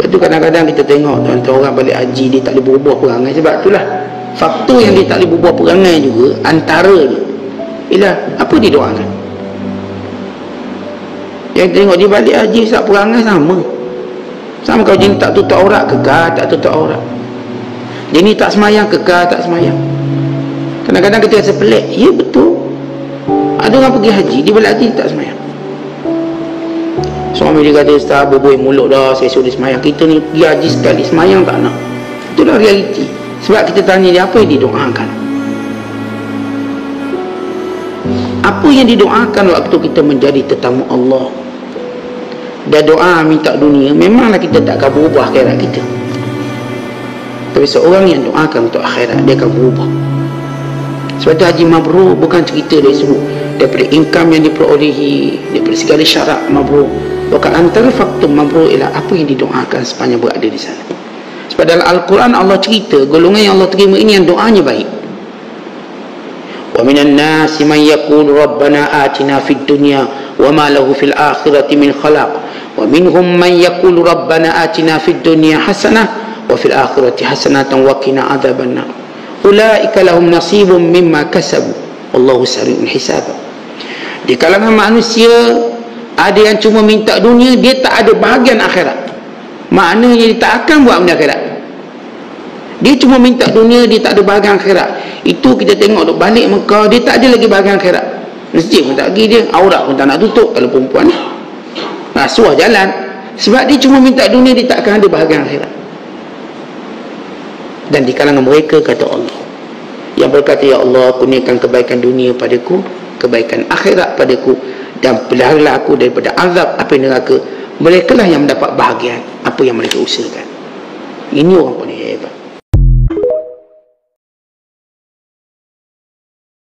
Sebab tu kadang-kadang kita tengok tuan-tuan orang balik haji dia tak boleh berubah perangai. Sebab itulah faktor yang dia tak boleh berubah perangai juga antaranya ialah apa dia doakan. Yang tengok dia balik haji tak perangai sama. Sama kalau jenis tak tutup aurat kekal tak tutup aurat. Jenis tak semayang kekal tak semayang. Kadang-kadang kita rasa pelik. Ya betul. Ada orang pergi haji dia balik haji tak semayang. Suami dia kata Ustaz berbuih mulut dah saya suruh dia semayang. Kita ni pergi haji sekali semayang tak nak. Itulah realiti. Sebab kita tanya dia apa yang didoakan. Apa yang didoakan waktu kita menjadi tetamu Allah. Dah doa minta dunia, memanglah kita tak akan berubah akhirat kita. Tapi seorang yang doakan untuk akhirat, dia akan berubah. Sebab tu haji mabrur bukan cerita dia sebut daripada income yang diperolehi, daripada segala syarat mabrur. Bukan antara faktor mabrur ialah apa yang didoakan sepanjang berada di sana. Sebab dalam Al-Quran Allah cerita golongan yang Allah terima ini yang doanya baik. Wa minan nasi man yaqulu rabbana atina fid dunya wa ma lahu fil akhirati min khalaq wa minhum man yaqulu rabbana atina fid dunya hasanah wa fil akhirati hasanatan wa qina adzabannar ulaika lahum nasibun mimma kasabu wallahu sari'ul hisab. Di kalangan manusia ada yang cuma minta dunia, dia tak ada bahagian akhirat. Maknanya dia tak akan buat benda akhirat. Dia cuma minta dunia, dia tak ada bahagian akhirat. Itu kita tengok duk balik Mekah, dia tak ada lagi bahagian akhirat. Masjid pun tak pergi dia, aurat pun tak nak tutup kalau perempuan ni. Rasuah jalan. Sebab dia cuma minta dunia, dia tak akan ada bahagian akhirat. Dan di kalangan mereka kata Allah yang berkata, ya Allah kurniakan kebaikan dunia padaku, kebaikan akhirat padaku, dan peliharalah aku daripada azab api neraka. Mereka lah yang mendapat bahagian apa yang mereka usahakan. Ini orang paling hebat.